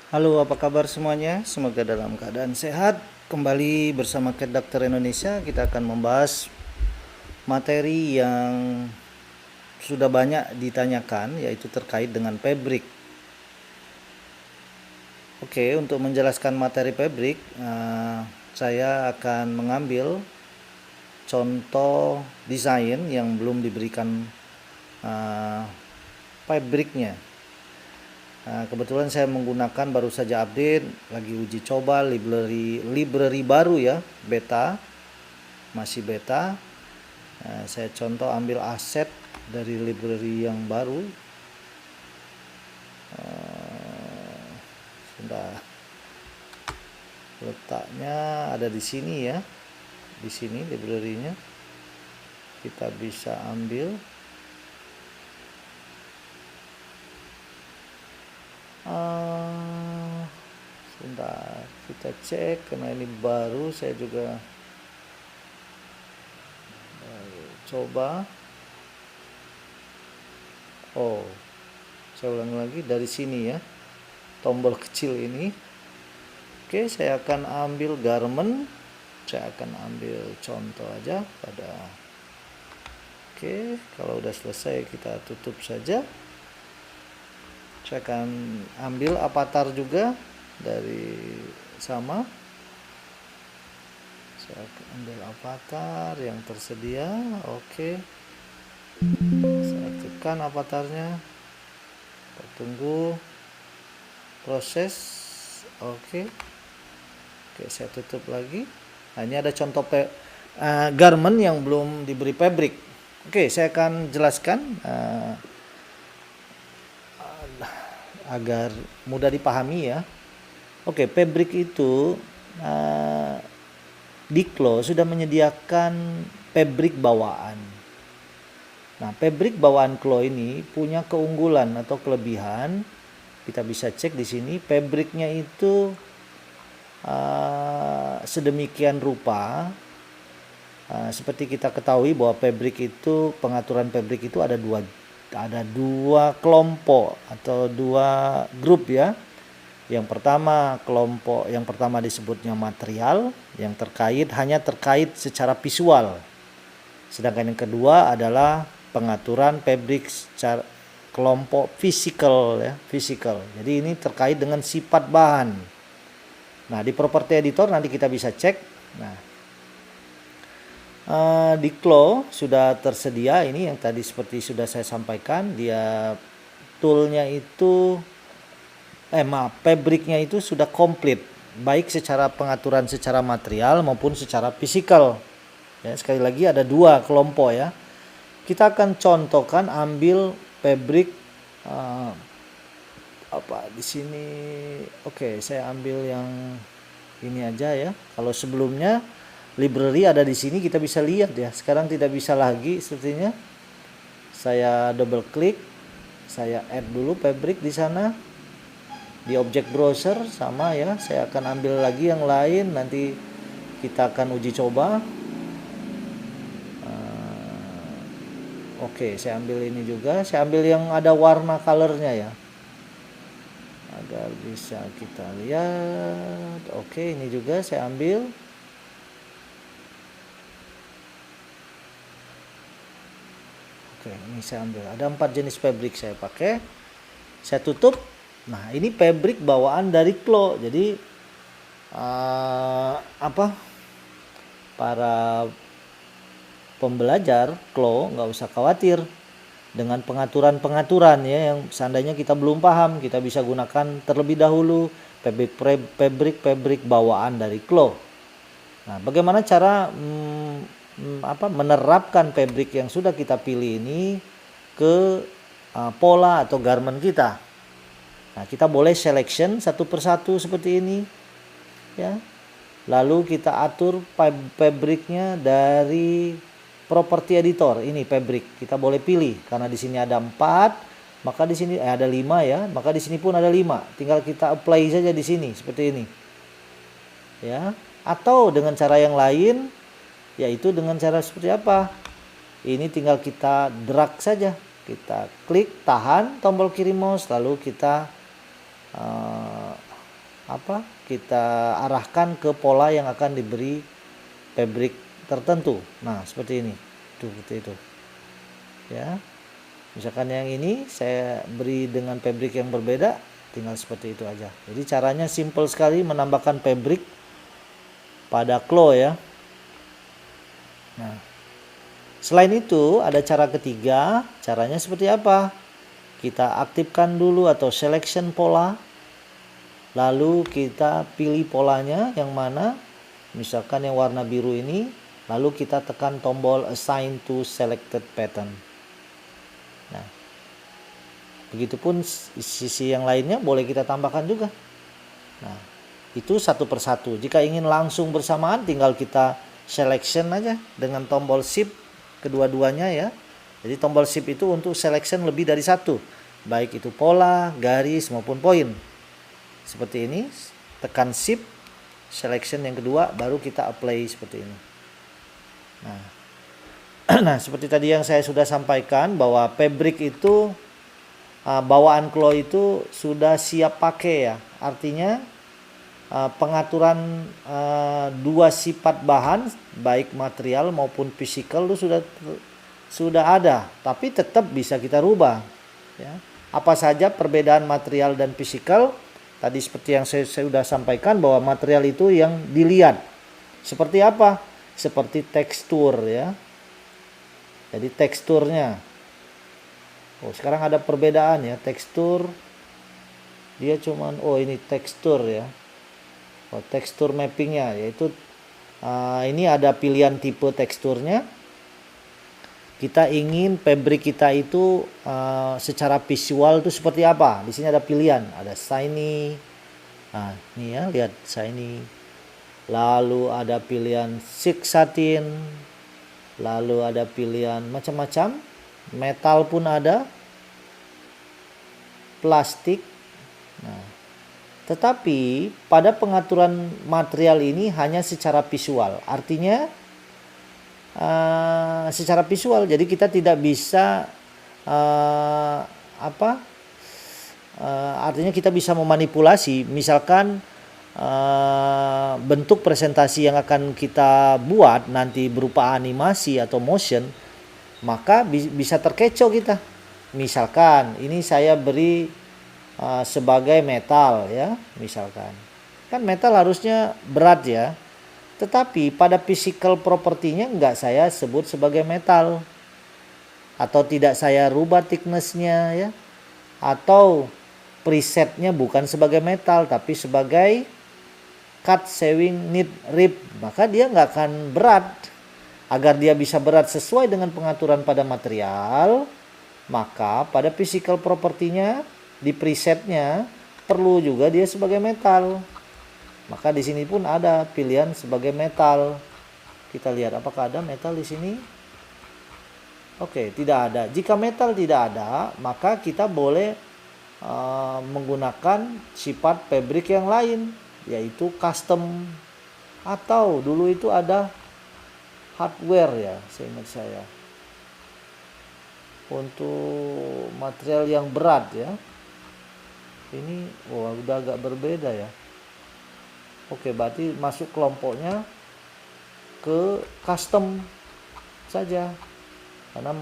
Halo, apa kabar semuanya? Semoga dalam keadaan sehat. Kembali bersama Cat Doctor Indonesia, kita akan membahas materi yang sudah banyak ditanyakan, yaitu terkait dengan pabrik. Oke, untuk menjelaskan materi pabrik, saya akan mengambil contoh desain yang belum diberikan pabriknya. Kebetulan saya menggunakan baru saja update, lagi uji coba library baru ya, beta, masih beta. Saya contoh ambil aset dari library yang baru. Sudah letaknya ada di sini ya, di sini library-nya. Kita bisa ambil. Sebentar, kita cek karena ini baru. Saya juga coba. Oh, saya ulangi lagi dari sini ya, tombol kecil ini. Oke, saya akan ambil garment. Saya akan ambil contoh aja pada. Oke, kalau udah selesai kita tutup saja. Saya akan ambil avatar juga dari sama. Saya akan ambil avatar yang tersedia. Oke, saya tekan avatarnya. Kita tunggu proses. Oke, saya tutup lagi. Nah, ini ada contoh garment yang belum diberi pabrik. Oke, saya akan jelaskan agar mudah dipahami ya. Oke, pabrik itu Diklo sudah menyediakan pabrik bawaan. Nah, pabrik bawaan Klo ini punya keunggulan atau kelebihan. Kita bisa cek di sini, pabriknya itu sedemikian rupa. Seperti kita ketahui bahwa pengaturan pabrik itu ada dua kelompok atau dua grup ya. Yang pertama disebutnya material, yang hanya terkait secara visual. Sedangkan yang kedua adalah pengaturan pabrik secara kelompok fisikal ya, fisikal. Jadi ini terkait dengan sifat bahan. Nah, di property editor nanti kita bisa cek. Nah, di Klo sudah tersedia ini yang tadi seperti sudah saya sampaikan, dia toolnya itu pabriknya itu sudah komplit, baik secara pengaturan secara material maupun secara fisikal. Ya, sekali lagi ada dua kelompok ya. Kita akan contohkan ambil pabrik di sini. Oke, saya ambil yang ini aja ya. Kalau sebelumnya library ada di sini, kita bisa lihat ya. Sekarang tidak bisa lagi sepertinya. Saya double klik, saya add dulu pabrik di sana. Di objek browser sama ya, saya akan ambil lagi yang lain, nanti kita akan uji coba. Oke, saya ambil ini juga, saya ambil yang ada warna colornya ya, agar bisa kita lihat. Oke, ini juga saya ambil. Oke, ini saya ambil, ada 4 jenis pabrik saya pakai. Saya tutup. Nah, ini pabrik bawaan dari Klo. Jadi para pembelajar Klo nggak usah khawatir dengan pengaturan ya, yang seandainya kita belum paham, kita bisa gunakan terlebih dahulu pabrik bawaan dari Klo. Nah, bagaimana cara menerapkan pabrik yang sudah kita pilih ini ke pola atau garment kita? Nah, kita boleh selection satu persatu seperti ini ya. Lalu kita atur pabriknya dari property editor. Ini pabrik kita boleh pilih, karena di sini ada 4, maka di sini ada 5 ya, maka di sini pun ada 5. Tinggal kita apply saja di sini seperti ini. Ya, atau dengan cara yang lain, yaitu dengan cara seperti apa? Ini tinggal kita drag saja. Kita klik, tahan tombol kiri mouse, lalu kita kita arahkan ke pola yang akan diberi fabrik tertentu. Nah, seperti ini. Tuh, seperti itu. Ya. Misalkan yang ini saya beri dengan fabrik yang berbeda, tinggal seperti itu aja. Jadi caranya simple sekali menambahkan fabrik pada claw ya. Nah, selain itu ada cara ketiga. Caranya seperti apa? Kita aktifkan dulu atau selection pola. Lalu kita pilih polanya yang mana. Misalkan yang warna biru ini. Lalu kita tekan tombol assign to selected pattern. Nah, begitupun sisi yang lainnya boleh kita tambahkan juga. Nah, itu satu persatu. Jika ingin langsung bersamaan tinggal kita selection aja dengan tombol shift kedua-duanya ya. Jadi tombol shift itu untuk selection lebih dari satu. Baik itu pola, garis maupun poin. Seperti ini, tekan shift selection yang kedua baru kita apply seperti ini. Nah, seperti tadi yang saya sudah sampaikan bahwa fabrik itu bawaan claw itu sudah siap pakai ya. Artinya pengaturan dua sifat bahan baik material maupun fisikal itu sudah ada, tapi tetap bisa kita rubah ya. Apa saja perbedaan material dan fisikal? Tadi seperti yang saya sudah sampaikan bahwa material itu yang dilihat. Seperti apa? Seperti tekstur ya. Jadi teksturnya. Oh, sekarang ada perbedaan ya, tekstur. Dia cuman ini tekstur ya. Oh, tekstur mappingnya yaitu ini ada pilihan tipe teksturnya. Kita ingin fabrik kita itu secara visual itu seperti apa? Di sini ada pilihan, ada shiny. Nah, ini ya, lihat shiny. Lalu ada pilihan silk satin. Lalu ada pilihan macam-macam, metal pun ada, plastik. Nah, tetapi pada pengaturan material ini hanya secara visual. Artinya secara visual, jadi kita tidak bisa artinya kita bisa memanipulasi. Misalkan bentuk presentasi yang akan kita buat nanti berupa animasi atau motion, maka bisa terkecoh kita. Misalkan ini saya beri sebagai metal ya, misalkan kan metal harusnya berat ya, tetapi pada physical propertinya enggak saya sebut sebagai metal, atau tidak saya rubah thicknessnya ya, atau presetnya bukan sebagai metal tapi sebagai cut, sewing, knit, rip, maka dia nggak akan berat. Agar dia bisa berat sesuai dengan pengaturan pada material, maka pada physical propertinya di presetnya perlu juga dia sebagai metal. Maka di sini pun ada pilihan sebagai metal. Kita lihat apakah ada metal di sini. Oke, tidak ada. Jika metal tidak ada, maka kita boleh menggunakan sifat fabrik yang lain, yaitu custom, atau dulu itu ada hardware ya, seingat saya, untuk material yang berat ya. Ini udah agak berbeda ya. Oke, berarti masuk kelompoknya ke custom saja, karena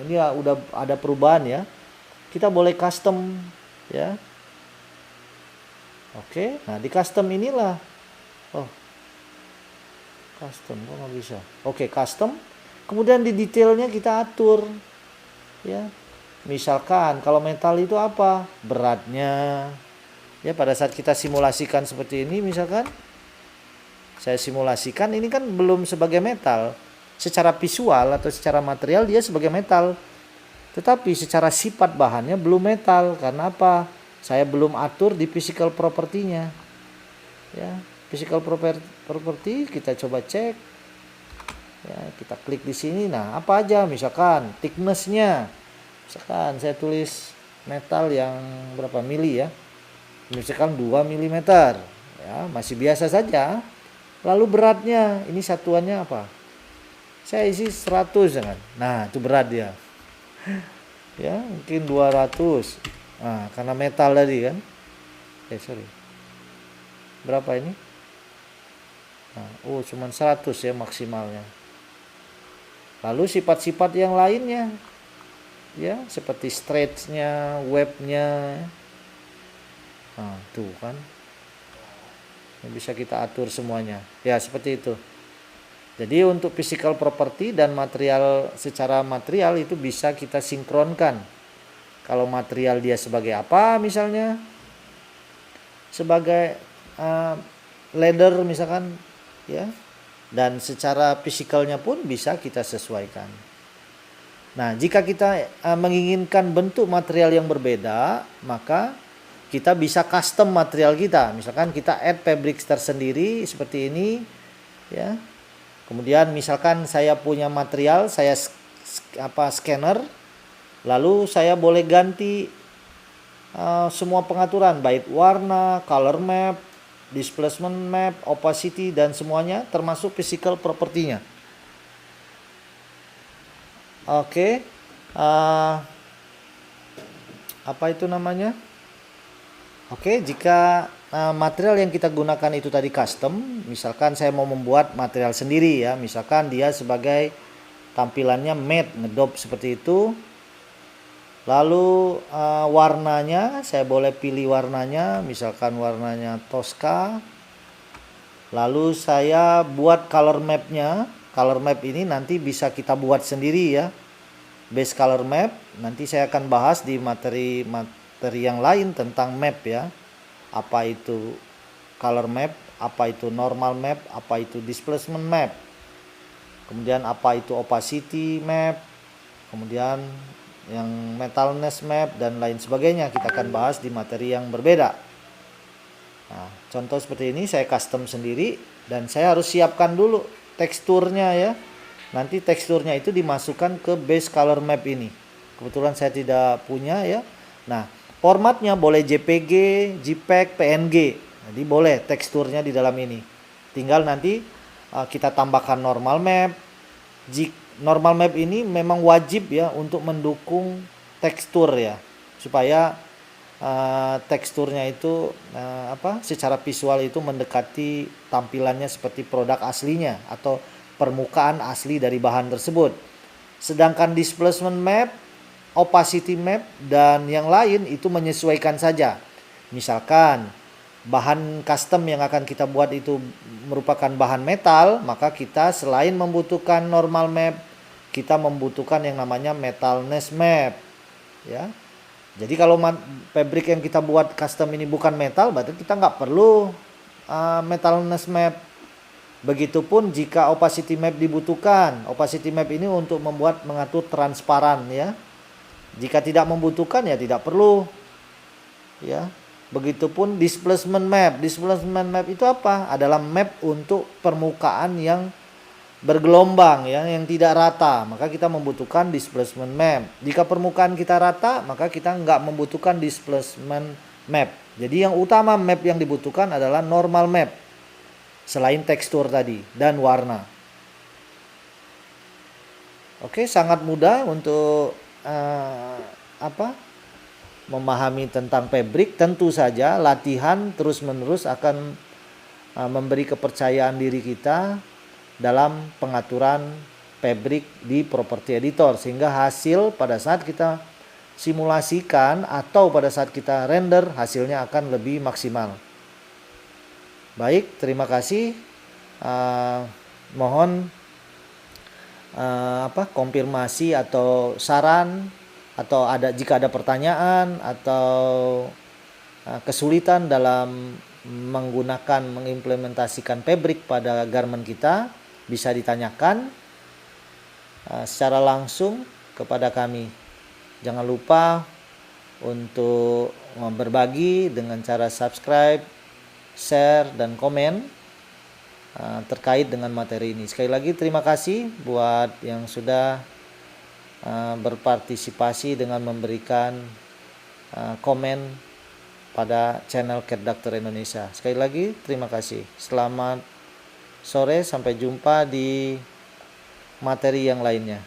ini ya udah ada perubahan ya. Kita boleh custom ya. Oke, nah di custom inilah, custom kok nggak bisa. Oke, custom. Kemudian di detailnya kita atur, ya. Misalkan kalau metal itu apa? Beratnya. Ya, pada saat kita simulasikan seperti ini, misalkan saya simulasikan, ini kan belum sebagai metal. Secara visual atau secara material dia sebagai metal. Tetapi secara sifat bahannya belum metal. Karena apa? Saya belum atur di physical propertinya. Ya, physical property kita coba cek. Ya, kita klik di sini. Nah, apa aja? Misalkan thickness-nya. Misalkan saya tulis metal yang berapa mili ya? Misalkan 2 mm. Ya, masih biasa saja. Lalu beratnya, ini satuannya apa? Saya isi 100 kan. Nah, itu berat dia. Ya, mungkin 200. Nah, karena metal tadi kan. Sorry. Berapa ini? Nah, cuman 100 ya maksimalnya. Lalu sifat-sifat yang lainnya ya, seperti stretch-nya, web-nya. Nah, tuh kan. Bisa kita atur semuanya. Ya, seperti itu. Jadi untuk physical property dan material, secara material itu bisa kita sinkronkan. Kalau material dia sebagai apa misalnya, sebagai leather misalkan ya, dan secara fisikalnya pun bisa kita sesuaikan. Nah, jika kita menginginkan bentuk material yang berbeda, maka kita bisa custom material kita. Misalkan kita add fabric tersendiri seperti ini ya. Kemudian misalkan saya punya material, saya scanner, lalu saya boleh ganti semua pengaturan, baik warna, color map, displacement map, opacity, dan semuanya termasuk physical property-nya. Oke, apa itu namanya? Oke, jika material yang kita gunakan itu tadi custom, misalkan saya mau membuat material sendiri ya, misalkan dia sebagai tampilannya matte, ngedop seperti itu. Lalu warnanya, saya boleh pilih warnanya, misalkan warnanya Tosca. Lalu saya buat color mapnya. Color map ini nanti bisa kita buat sendiri ya, base color map. Nanti saya akan bahas di materi yang lain tentang map ya. Apa itu color map, apa itu normal map, apa itu displacement map, kemudian apa itu opacity map, kemudian yang metalness map dan lain sebagainya. Kita akan bahas di materi yang berbeda. Nah, contoh seperti ini saya custom sendiri dan saya harus siapkan dulu teksturnya ya. Nanti teksturnya itu dimasukkan ke base color map ini. Kebetulan saya tidak punya ya. Nah, formatnya boleh JPG, JPEG, PNG. Jadi boleh teksturnya di dalam ini. Tinggal nanti kita tambahkan normal map. Normal map ini memang wajib ya untuk mendukung tekstur ya, supaya teksturnya itu secara visual itu mendekati tampilannya seperti produk aslinya atau permukaan asli dari bahan tersebut. Sedangkan displacement map, opacity map, dan yang lain itu menyesuaikan saja. Misalkan bahan custom yang akan kita buat itu merupakan bahan metal, maka kita selain membutuhkan normal map, kita membutuhkan yang namanya metalness map ya. Jadi kalau fabric yang kita buat custom ini bukan metal, berarti kita nggak perlu metalness map. Begitupun jika opacity map dibutuhkan. Opacity map ini untuk mengatur transparan ya. Jika tidak membutuhkan ya tidak perlu ya. Begitupun displacement map. Displacement map itu apa? Adalah map untuk permukaan yang bergelombang ya, yang tidak rata. Maka kita membutuhkan displacement map. Jika permukaan kita rata, maka kita nggak membutuhkan displacement map. Jadi yang utama map yang dibutuhkan adalah normal map. Selain tekstur tadi dan warna. Oke, sangat mudah untuk memahami tentang fabric. Tentu saja latihan terus-menerus akan memberi kepercayaan diri kita dalam pengaturan fabric di property editor, sehingga hasil pada saat kita simulasikan atau pada saat kita render hasilnya akan lebih maksimal. Baik, terima kasih. Mohon konfirmasi atau saran, atau jika ada pertanyaan atau kesulitan dalam mengimplementasikan fabric pada garment kita, bisa ditanyakan secara langsung kepada kami. Jangan lupa untuk berbagi dengan cara subscribe, share, dan komen terkait dengan materi ini. Sekali lagi terima kasih buat yang sudah berpartisipasi dengan memberikan komen pada channel Cat Doctor Indonesia. Sekali lagi terima kasih. Selamat sore, sampai jumpa di materi yang lainnya.